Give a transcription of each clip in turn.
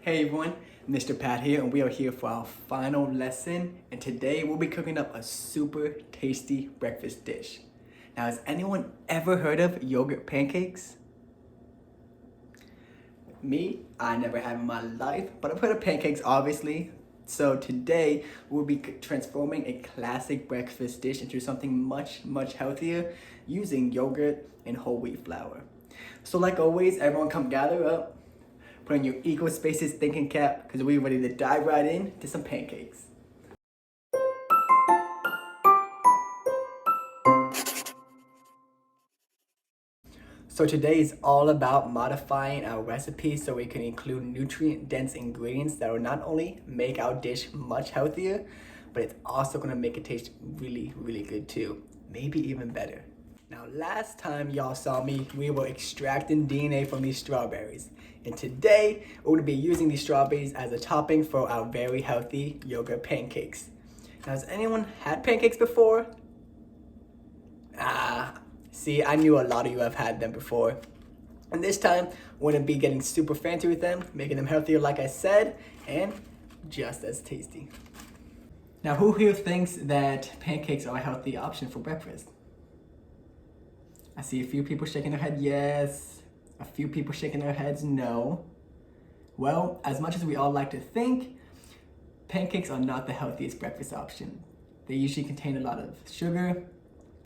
Hey everyone, Mr. Pat here, and we are here for our final lesson. And today we'll be cooking up a super tasty breakfast dish. Now, has anyone ever heard of yogurt pancakes? Me, I never have in my life, but I've heard of pancakes obviously. So today we'll be transforming a classic breakfast dish into something much healthier using yogurt and whole wheat flour. So like always, everyone come gather up. Put on your equal spaces thinking cap because we're ready to dive right in to some pancakes. So today is all about modifying our recipe so we can include nutrient-dense ingredients that will not only make our dish much healthier, but it's also gonna make it taste really good too. Maybe even better. Now, last time y'all saw me, we were extracting DNA from these strawberries. And today, we're gonna be using these strawberries as a topping for our very healthy yogurt pancakes. Now, has anyone had pancakes before? See, I knew a lot of you have had them before. And this time, we're gonna be getting super fancy with them, making them healthier like I said, and just as tasty. Now, who here thinks that pancakes are a healthy option for breakfast? I see a few people shaking their head yes, a few people shaking their heads no. Well, as much as we all like to think, pancakes are not the healthiest breakfast option. They usually contain a lot of sugar,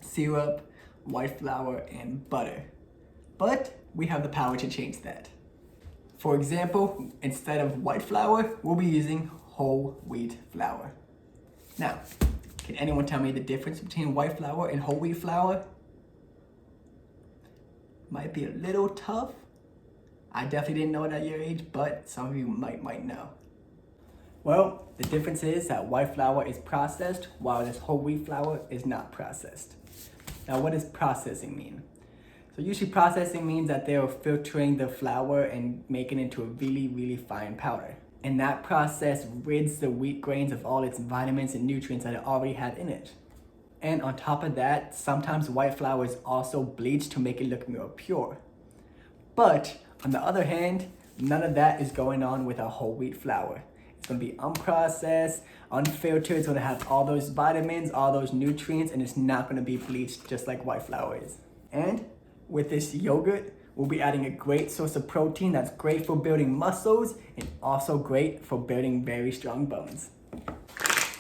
syrup, white flour, and butter. But we have the power to change that. For example, instead of white flour, we'll be using whole wheat flour. Now, can anyone tell me the difference between white flour and whole wheat flour? Might be a little tough. I definitely didn't know it at your age, but some of you might know. Well, the difference is that white flour is processed while this whole wheat flour is not processed. Now, what does processing mean? So usually processing means that they're filtering the flour and making it into a really fine powder. And that process rids the wheat grains of all its vitamins and nutrients that it already had in it. And on top of that, sometimes white flour is also bleached to make it look more pure. But on the other hand, none of that is going on with our whole wheat flour. It's gonna be unprocessed, unfiltered, it's gonna have all those vitamins, all those nutrients, and it's not gonna be bleached just like white flour is. And with this yogurt, we'll be adding a great source of protein that's great for building muscles and also great for building very strong bones.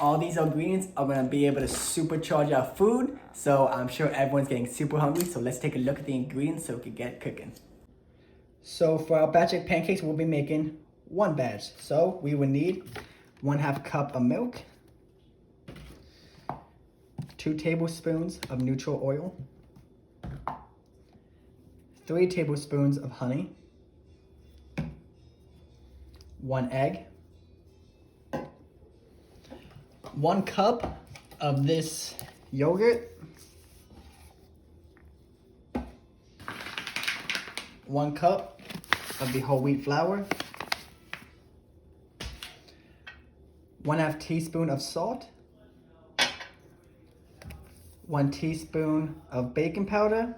All these ingredients are gonna be able to supercharge our food, so I'm sure everyone's getting super hungry, so let's take a look at the ingredients so we can get cooking. So for our batch of pancakes, we'll be making one batch. So we will need 1/2 cup of milk, 2 tablespoons of neutral oil, 3 tablespoons of honey, 1 egg, 1 cup of this yogurt, 1 cup of the whole wheat flour, 1/2 teaspoon of salt, 1 teaspoon of baking powder,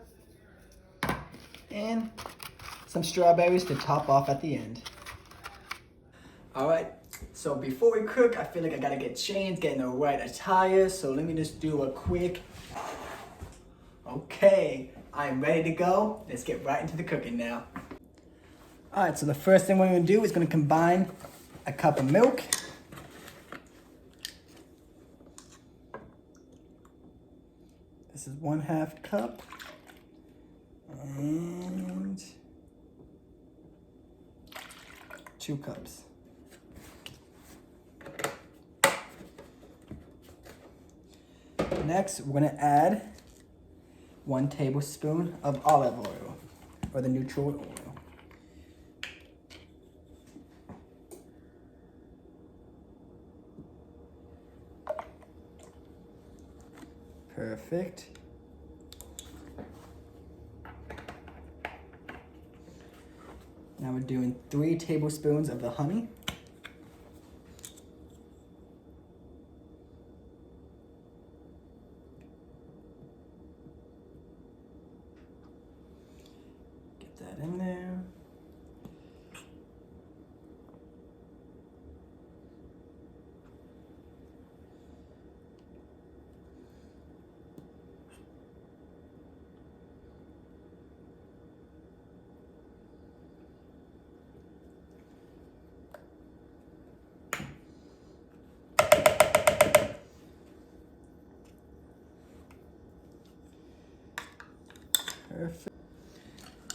and some strawberries to top off at the end. All right, so before we cook, I feel like I gotta get changed, get in the right attire, so let me just do a quick, okay, I'm ready to go. Let's get right into the cooking now. All right, so the first thing we're gonna do is gonna combine a cup of milk, this is 1/2 cup, and 2 cups. Next, we're gonna add 1 tablespoon of olive oil, or the neutral oil. Perfect. Now we're doing 3 tablespoons of the honey. Get that in there. Perfect.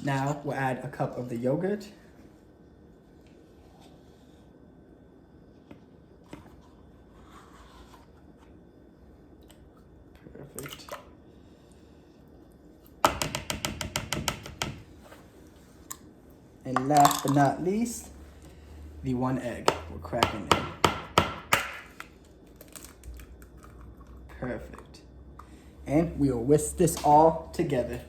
Now we'll add a cup of the yogurt. Perfect. And last but not least, the 1 egg. We're cracking it. Perfect. And we will whisk this all together.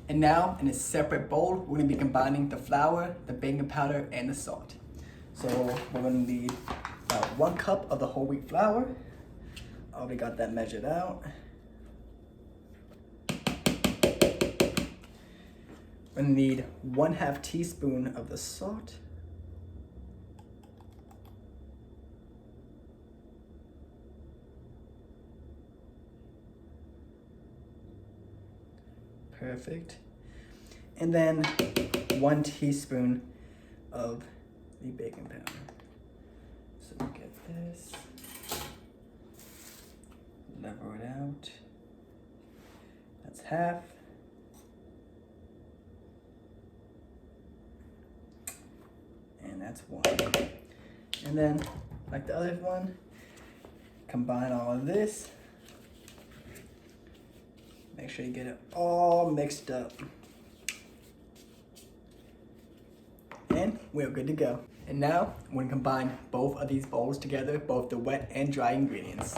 And now, in a separate bowl, we're gonna be combining the flour, the baking powder, and the salt. So we're gonna need about 1 cup of the whole wheat flour. Already got that measured out. We're gonna need 1/2 teaspoon of the salt. Perfect. And then 1 teaspoon of the baking powder. So we get this. Level it out. That's 1/2. And that's 1. And then, like the other one, combine all of this. Make sure you get it all mixed up. And we're good to go. And now, we're gonna combine both of these bowls together, both the wet and dry ingredients.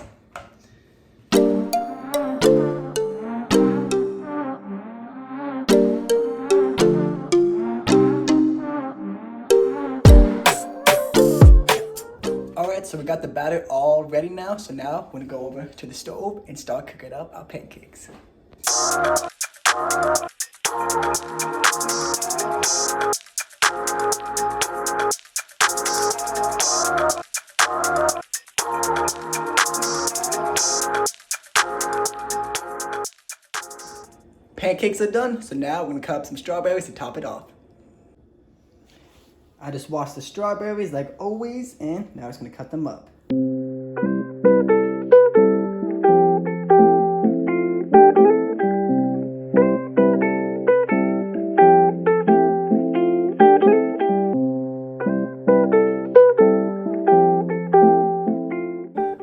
Alright, so we got the batter all ready now. So now we're gonna go over to the stove and start cooking up our pancakes. Pancakes are done, so now we're gonna cut up some strawberries to top it off. I just washed the strawberries like always, and now I'm just gonna cut them up.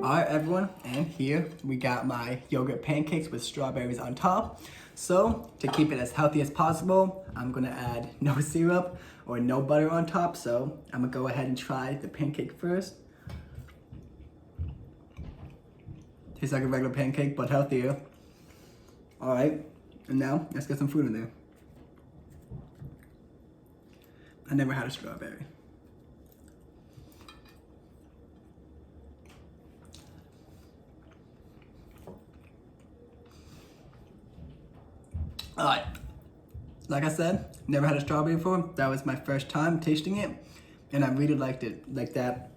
Alright everyone, and here we got my yogurt pancakes with strawberries on top. So, to keep it as healthy as possible, I'm gonna add no syrup or no butter on top. So, I'm gonna go ahead and try the pancake first. Tastes like a regular pancake, but healthier. Alright, and now let's get some fruit in there. I never had a strawberry. Alright, like I said, never had a strawberry before. That was my first time tasting it, and I really liked it like that.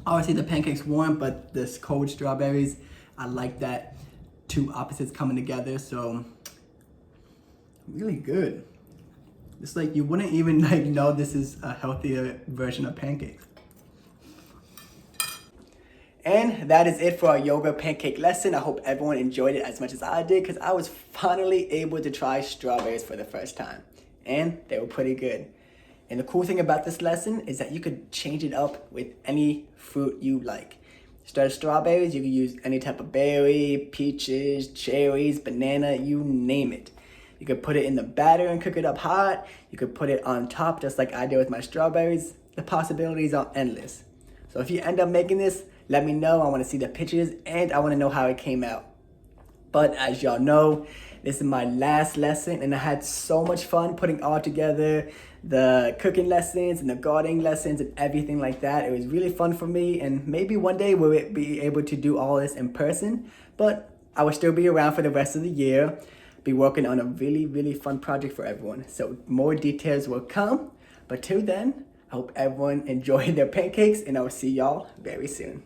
Obviously the pancakes warm, but this cold strawberries, I like that two opposites coming together, so really good. It's like you wouldn't even like know this is a healthier version of pancakes. And that is it for our yogurt pancake lesson. I hope everyone enjoyed it as much as I did, because I was finally able to try strawberries for the first time. And they were pretty good. And the cool thing about this lesson is that you could change it up with any fruit you like. Instead of strawberries, you could use any type of berry, peaches, cherries, banana, you name it. You could put it in the batter and cook it up hot. You could put it on top just like I did with my strawberries. The possibilities are endless. So if you end up making this, let me know. I want to see the pictures and I want to know how it came out. But as y'all know, this is my last lesson and I had so much fun putting all together the cooking lessons and the gardening lessons and everything like that. It was really fun for me, and maybe one day we'll be able to do all this in person, but I will still be around for the rest of the year, be working on a really, really fun project for everyone. So more details will come, but till then, I hope everyone enjoyed their pancakes and I will see y'all very soon.